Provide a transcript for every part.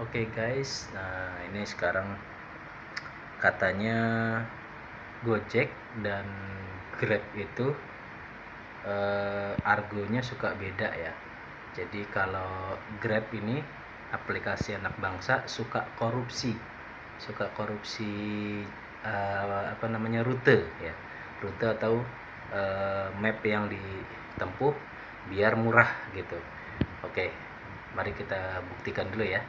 Oke guys, nah ini sekarang katanya Gojek dan Grab itu argonya suka beda ya. Jadi kalau Grab ini aplikasi anak bangsa suka korupsi rute ya, rute atau map yang ditempuh biar murah gitu. Oke, mari kita buktikan dulu ya.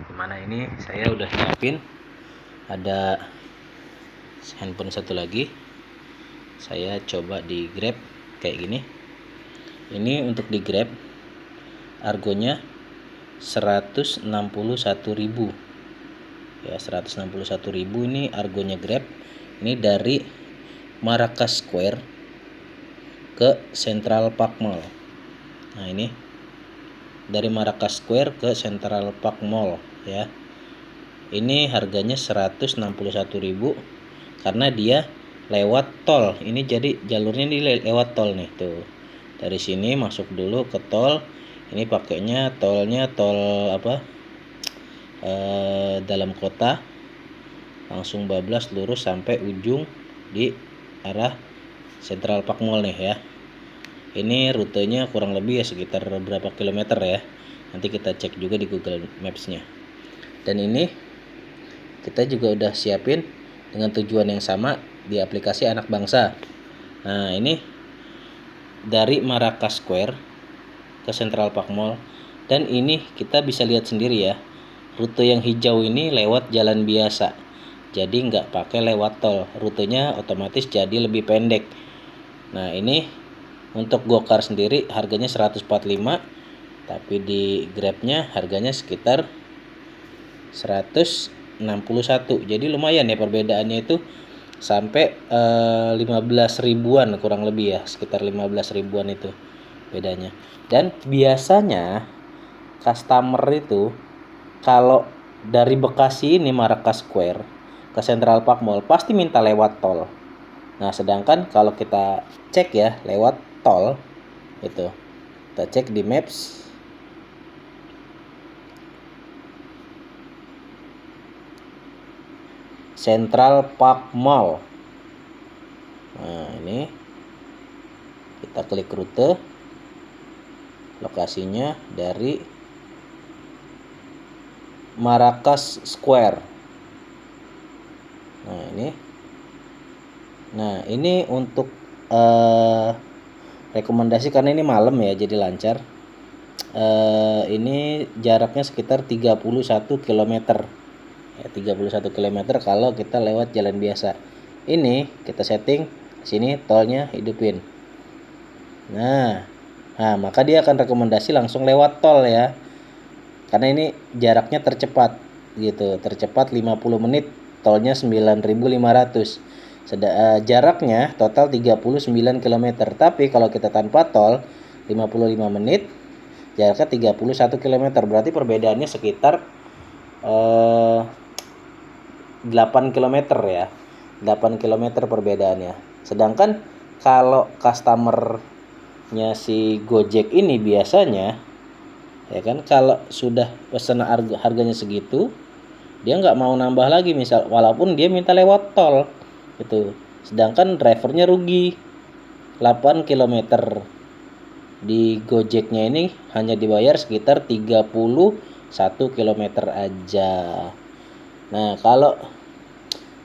Gimana ini saya udah siapin, ada handphone satu lagi. Saya coba di Grab kayak gini. Ini untuk di Grab argonya 161.000 ya, 161.000 ini argonya Grab. Ini dari Maracas Square ke Central Park Mall. Nah ini dari Maracas Square ke Central Park Mall ya. Ini harganya 161.000 karena dia lewat tol. Ini jadi jalurnya ini lewat tol nih tuh. Dari sini masuk dulu ke tol. Ini pakainya tolnya tol dalam kota. Langsung bablas lurus sampai ujung di arah Central Park Mall nih ya. Ini rutenya kurang lebih ya sekitar berapa kilometer ya. Nanti kita cek juga di Google Maps-nya. Dan ini kita juga udah siapin dengan tujuan yang sama di aplikasi anak bangsa. Nah ini dari Maracas Square ke Central Park Mall. Dan ini kita bisa lihat sendiri ya, rute yang hijau ini lewat jalan biasa, jadi nggak pakai lewat tol. Rutenya otomatis jadi lebih pendek. Nah ini untuk Gokar sendiri harganya 145, tapi di Grabnya harganya sekitar 161. Jadi lumayan ya perbedaannya itu sampai 15 ribuan kurang lebih ya, sekitar 15 ribuan itu bedanya. Dan biasanya customer itu kalau dari Bekasi ini Maracas Square ke Central Park Mall pasti minta lewat tol. Nah sedangkan kalau kita cek ya lewat tol itu, kita cek di Maps, Central Park Mall. Nah ini kita klik rute, lokasinya dari Maracas Square. Nah ini untuk rekomendasi karena ini malam ya jadi lancar. Ini jaraknya sekitar 31 km ya, 31 km kalau kita lewat jalan biasa. Ini kita setting sini tolnya hidupin. Nah maka dia akan rekomendasi langsung lewat tol ya, karena ini jaraknya tercepat gitu, tercepat 50 menit, tolnya 9.500. Jaraknya total 39 km, tapi kalau kita tanpa tol 55 menit, jaraknya 31 km. Berarti perbedaannya sekitar 8 km ya. 8 km perbedaannya. Sedangkan kalau customernya si Gojek ini biasanya ya kan, kalau sudah pesan harganya segitu dia nggak mau nambah lagi, misal walaupun dia minta lewat tol gitu. Sedangkan drivernya rugi 8 km. Di Gojeknya ini hanya dibayar sekitar 31 km aja. Nah kalau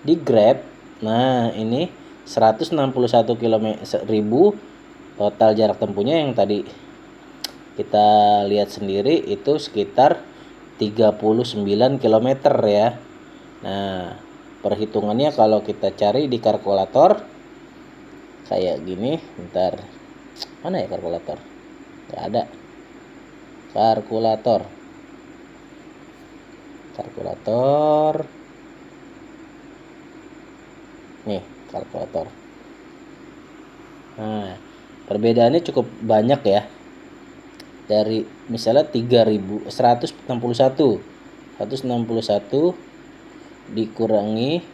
di Grab, nah ini 161.000 total jarak tempuhnya yang tadi kita lihat sendiri itu sekitar 39 km ya. Nah perhitungannya kalau kita cari di kalkulator kayak gini, bentar, mana ya kalkulator? Gak ada kalkulator nih, kalkulator. Nah perbedaannya cukup banyak ya, dari misalnya 161 dikurangi,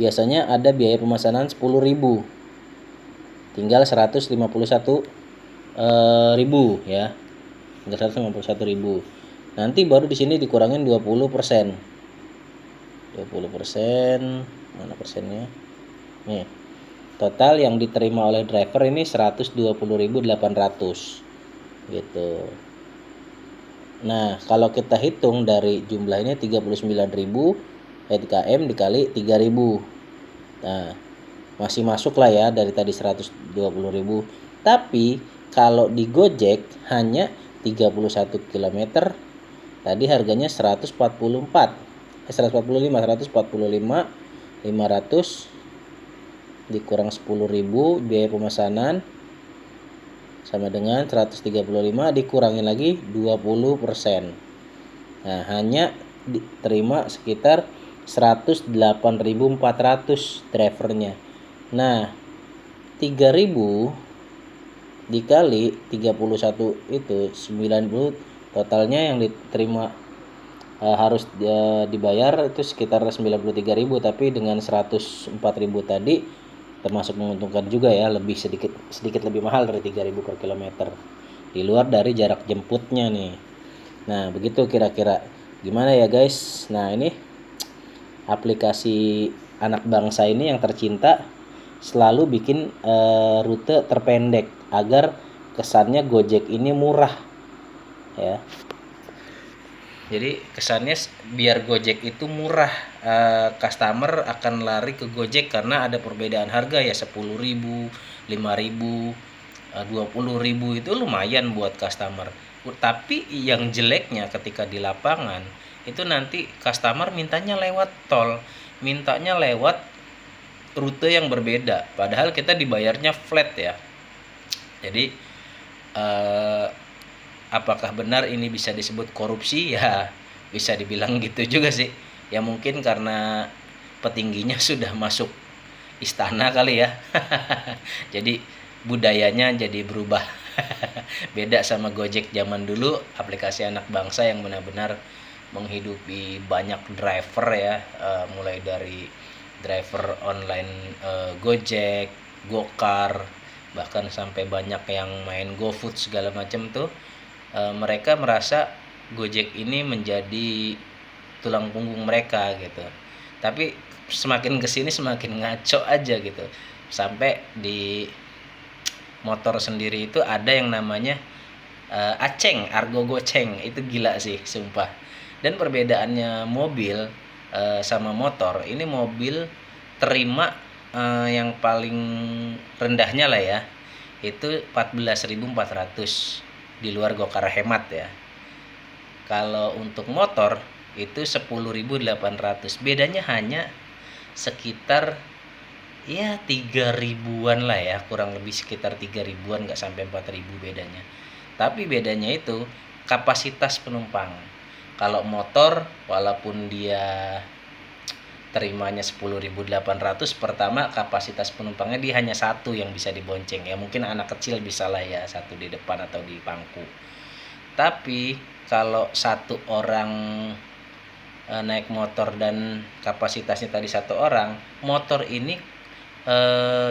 biasanya ada biaya pemesanan 10.000, tinggal 151.000 ya. Enggak 151.000. Nanti baru di sini dikurangin 20%. 20%, mana persennya? Nih. Total yang diterima oleh driver ini 120.800 gitu. Nah, kalau kita hitung dari jumlah ini 39.000 km dikali 3.000. Nah, masih masuk lah ya dari tadi 120.000. Tapi kalau di Gojek hanya 31 km. Tadi harganya 145, 500 dikurang 10.000 biaya pemesanan sama dengan 135 dikurangin lagi 20%. Nah, hanya diterima sekitar 108.400 drivernya. Nah, 3.000 dikali 31 itu 90, totalnya yang diterima harus dibayar itu sekitar 93.000, tapi dengan 104.000 tadi termasuk menguntungkan juga ya, lebih sedikit lebih mahal dari 3.000 per kilometer di luar dari jarak jemputnya nih. Nah, begitu kira-kira. Gimana ya guys? Nah, ini aplikasi anak bangsa ini yang tercinta selalu bikin rute terpendek agar kesannya Gojek ini murah ya. Jadi kesannya biar Gojek itu murah, customer akan lari ke Gojek karena ada perbedaan harga ya 10.000, 5.000, 20.000 itu lumayan buat customer. Tapi yang jeleknya ketika di lapangan itu nanti customer mintanya lewat tol, mintanya lewat rute yang berbeda, padahal kita dibayarnya flat ya. Jadi apakah benar ini bisa disebut korupsi? Ya bisa dibilang gitu juga sih. Ya mungkin karena petingginya sudah masuk istana kali ya. Jadi budayanya jadi berubah. Beda sama Gojek zaman dulu, aplikasi anak bangsa yang benar-benar menghidupi banyak driver ya, mulai dari driver online Gojek, Gokar, bahkan sampai banyak yang main GoFood segala macam tuh. Mereka merasa Gojek ini menjadi tulang punggung mereka gitu. Tapi semakin kesini semakin ngaco aja gitu. Sampai di motor sendiri itu ada yang namanya aceng, argo goceng. Itu gila sih sumpah. Dan perbedaannya mobil sama motor, ini mobil terima yang paling rendahnya lah ya, itu 14.400 di luar Gokar hemat ya. Kalau untuk motor itu 10.800. Bedanya hanya sekitar ya 3.000-an lah ya, kurang lebih sekitar 3.000-an, nggak sampai 4.000 bedanya. Tapi bedanya itu kapasitas penumpang. Kalau motor walaupun dia terimanya 10.800, pertama kapasitas penumpangnya dia hanya satu yang bisa dibonceng ya, mungkin anak kecil bisa lah ya, satu di depan atau di bangku. Tapi kalau satu orang naik motor dan kapasitasnya tadi satu orang, motor ini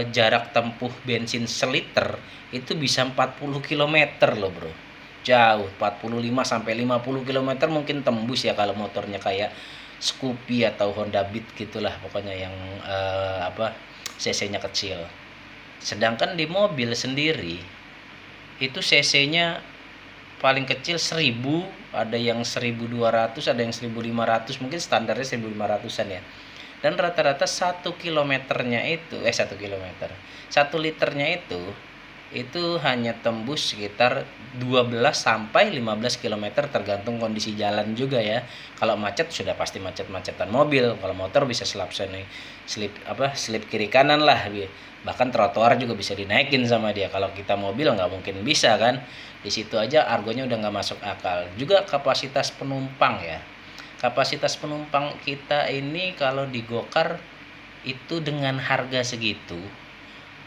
jarak tempuh bensin seliter itu bisa 40 km loh bro, jauh. 45 sampai 50 km mungkin tembus ya kalau motornya kayak Scoopy atau Honda Beat gitulah pokoknya yang cc-nya kecil. Sedangkan di mobil sendiri itu cc-nya paling kecil 1000, ada yang 1200, ada yang 1500, mungkin standarnya 1500-an ya. Dan rata-rata 1 kilometernya itu 1 kilometer 1 liternya itu hanya tembus sekitar 12 sampai 15 km tergantung kondisi jalan juga ya. Kalau macet sudah pasti macet-macetan mobil, kalau motor bisa slip kiri kanan lah. Bahkan trotoar juga bisa dinaikin sama dia. Kalau kita mobil nggak mungkin bisa kan. Di situ aja argonya udah nggak masuk akal. Juga kapasitas penumpang ya. Kapasitas penumpang kita ini kalau di Gokar itu dengan harga segitu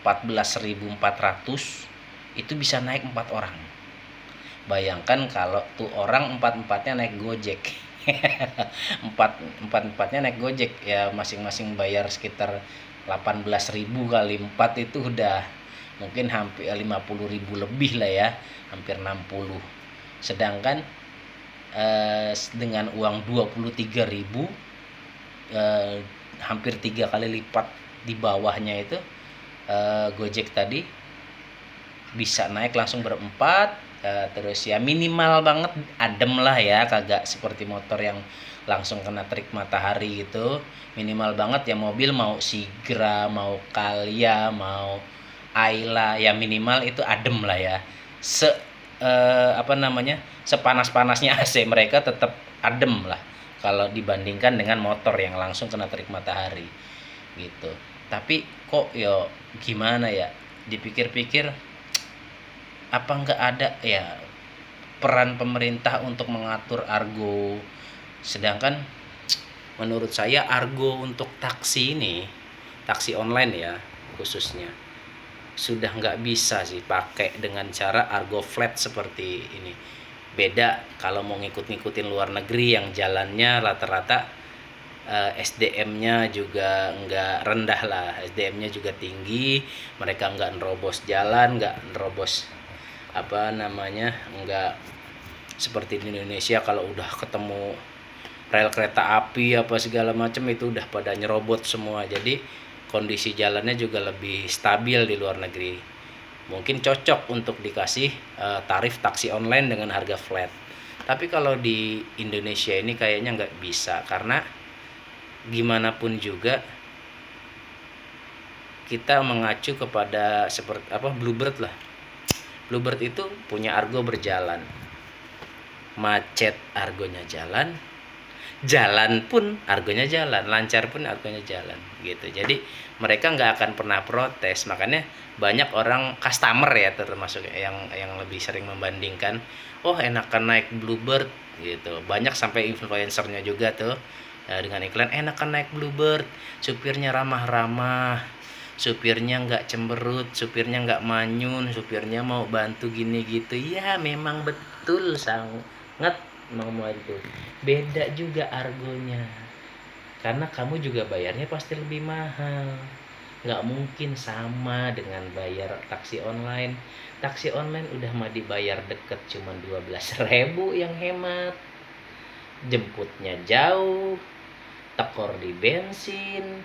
14.400 itu bisa naik 4 orang. Bayangkan kalau tuh orang 4-4-nya naik Gojek. 4-4-nya naik Gojek ya, masing-masing bayar sekitar 18.000 kali 4 itu udah mungkin hampir 50.000 lebih lah ya, hampir 60. Sedangkan dengan uang 23.000, hampir 3 kali lipat di bawahnya itu, Gojek tadi bisa naik langsung berempat. Terus ya minimal banget adem lah ya, kagak seperti motor yang langsung kena terik matahari gitu. Minimal banget ya, mobil mau Sigra, mau Calya, mau Ayla, ya minimal itu adem lah ya. Sepanas-panasnya AC mereka tetap adem lah kalau dibandingkan dengan motor yang langsung kena terik matahari gitu. Tapi kok yo gimana ya, dipikir-pikir apa nggak ada ya peran pemerintah untuk mengatur argo. Sedangkan menurut saya argo untuk taksi ini, taksi online ya khususnya, sudah nggak bisa sih pakai dengan cara argo flat seperti ini. Beda kalau mau ngikut-ngikutin luar negeri yang jalannya rata-rata SDM-nya juga nggak rendah lah, SDM-nya juga tinggi. Mereka nggak nerobos jalan, nggak nerobos nggak seperti di Indonesia. Kalau udah ketemu rel kereta api apa segala macam itu udah pada nyerobot semua. Jadi kondisi jalannya juga lebih stabil di luar negeri. Mungkin cocok untuk dikasih tarif taksi online dengan harga flat. Tapi kalau di Indonesia ini kayaknya nggak bisa, karena gimana pun juga kita mengacu kepada seperti Bluebird lah. Bluebird itu punya argo berjalan, macet argonya jalan, jalan pun argonya jalan, lancar pun argonya jalan gitu. Jadi mereka nggak akan pernah protes. Makanya banyak orang customer ya, termasuk yang lebih sering membandingkan, oh enakan naik Bluebird gitu. Banyak sampai influencernya juga tuh dengan iklan, enakan naik Bluebird, supirnya ramah-ramah, supirnya nggak cemberut, supirnya nggak manyun, supirnya mau bantu gini gitu. Ya memang betul sangat mau itu. Beda juga argonya, karena kamu juga bayarnya pasti lebih mahal. Nggak mungkin sama dengan bayar taksi online. Taksi online udah mah dibayar deket, cuma 12.000 yang hemat. Jemputnya jauh, tekor di bensin,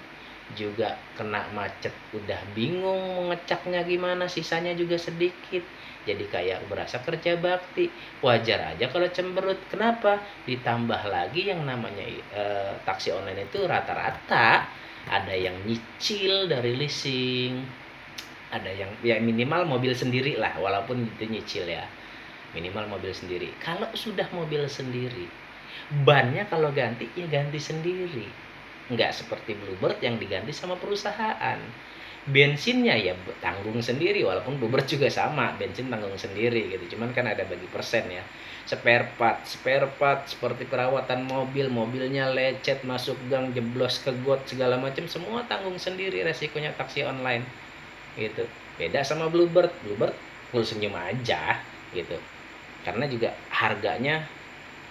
juga kena macet udah bingung mengecaknya gimana, sisanya juga sedikit. Jadi kayak berasa kerja bakti. Wajar aja kalau cemberut. Kenapa? Ditambah lagi yang namanya taksi online itu rata-rata ada yang nyicil dari leasing, ada yang ya minimal mobil sendiri lah, walaupun itu nyicil ya, minimal mobil sendiri. Kalau sudah mobil sendiri, bannya kalau ganti ya ganti sendiri, nggak seperti Bluebird yang diganti sama perusahaan. Bensinnya ya tanggung sendiri, walaupun Bluebird juga sama, bensin tanggung sendiri gitu, cuman kan ada bagi persen ya. Spare part seperti perawatan mobil, mobilnya lecet, masuk gang, jeblos ke got segala macam, semua tanggung sendiri resikonya taksi online gitu. Beda sama Bluebird full senyum aja gitu, karena juga harganya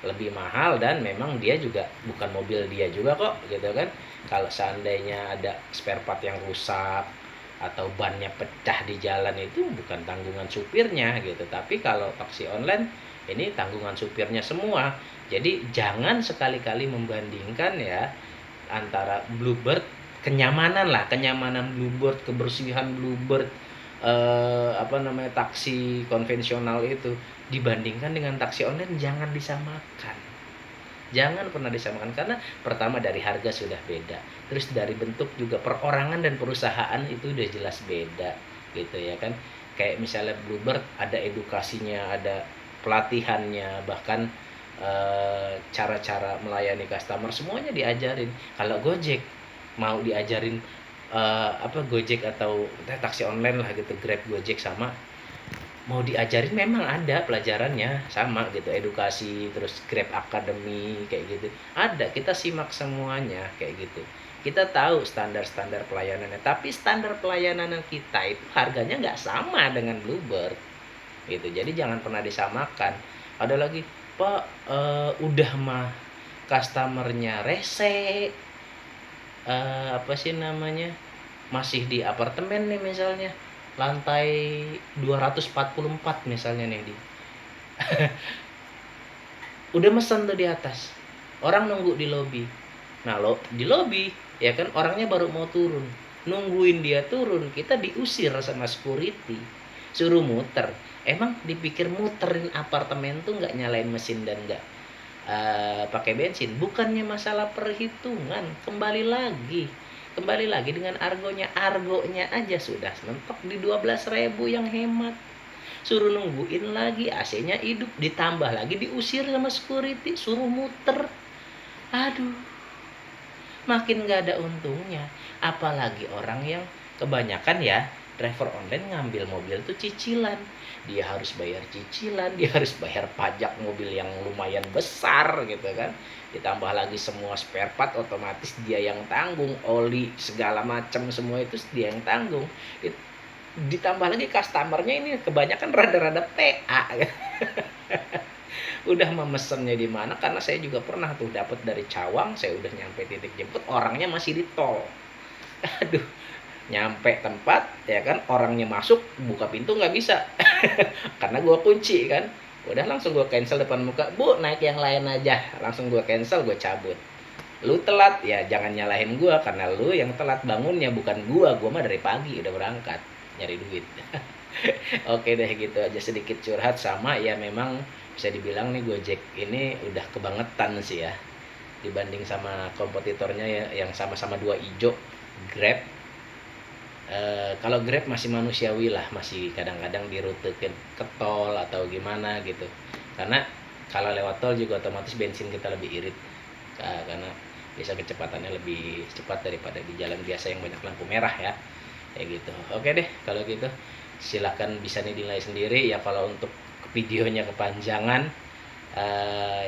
lebih mahal dan memang dia juga bukan mobil dia juga kok gitu kan. Kalau seandainya ada spare part yang rusak atau bannya pecah di jalan, itu bukan tanggungan supirnya gitu. Tapi kalau taksi online ini tanggungan supirnya semua. Jadi jangan sekali-kali membandingkan ya antara Bluebird, kenyamanan Bluebird, kebersihan Bluebird, taksi konvensional itu dibandingkan dengan taksi online. Jangan pernah disamakan, karena pertama dari harga sudah beda, terus dari bentuk juga, perorangan dan perusahaan itu udah jelas beda gitu ya kan. Kayak misalnya Bluebird ada edukasinya, ada pelatihannya, bahkan cara-cara melayani customer semuanya diajarin. Kalau Gojek mau diajarin Gojek atau taksi online lah gitu, Grab, Gojek sama, mau diajarin memang ada pelajarannya sama gitu, edukasi, terus Grab Academy kayak gitu ada, kita simak semuanya kayak gitu. Kita tahu standar-standar pelayanannya, tapi standar pelayanan kita itu harganya nggak sama dengan Bluebird gitu. Jadi jangan pernah disamakan. Ada lagi, Pak, udah mah customernya rese, masih di apartemen nih misalnya, lantai 244 misalnya nih di Udah mesen tuh di atas, orang nunggu di lobi. Nah lo di lobi ya kan, orangnya baru mau turun, nungguin dia turun kita diusir sama security, suruh muter. Emang dipikir muterin apartemen tuh nggak nyalain mesin dan nggak pakai bensin? Bukannya masalah perhitungan, kembali lagi dengan argonya aja sudah mentok di 12.000 yang hemat, suruh nungguin lagi, AC-nya hidup, ditambah lagi diusir sama security, suruh muter. Aduh, makin gak ada untungnya. Apalagi orang yang kebanyakan ya driver online ngambil mobil tuh cicilan, dia harus bayar cicilan, dia harus bayar pajak mobil yang lumayan besar gitu kan, ditambah lagi semua spare part otomatis dia yang tanggung, oli segala macam semua itu dia yang tanggung. Ditambah lagi customernya ini kebanyakan rada-rada PA. Udah memesennya di mana, karena saya juga pernah tuh dapat dari Cawang, saya udah nyampe titik jemput, orangnya masih di tol. Aduh, nyampe tempat ya kan, orangnya masuk buka pintu nggak bisa karena gua kunci kan. Udah langsung gua cancel depan muka, bu naik yang lain aja, langsung gua cancel, gua cabut. Lu telat ya jangan nyalahin gua, karena lu yang telat bangunnya, bukan gua mah dari pagi udah berangkat nyari duit. Oke deh, gitu aja sedikit curhat. Sama ya, memang bisa dibilang nih Gojek ini udah kebangetan sih ya dibanding sama kompetitornya ya, yang sama-sama dua ijo, Grab. Kalau Grab masih manusiawi lah, masih kadang-kadang di rute ke tol atau gimana gitu, karena kalau lewat tol juga otomatis bensin kita lebih irit, karena bisa kecepatannya lebih cepat daripada di jalan biasa yang banyak lampu merah ya, kayak gitu. Oke deh kalau gitu, silakan bisa dinilai sendiri ya. Kalau untuk videonya kepanjangan,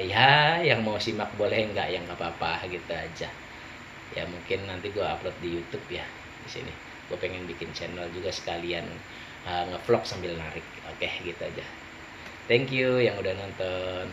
ya yang mau simak boleh, enggak yang nggak apa-apa gitu aja ya. Mungkin nanti gue upload di YouTube ya, di sini gue pengen bikin channel juga sekalian ngevlog sambil narik. Oke gitu aja, thank you yang udah nonton.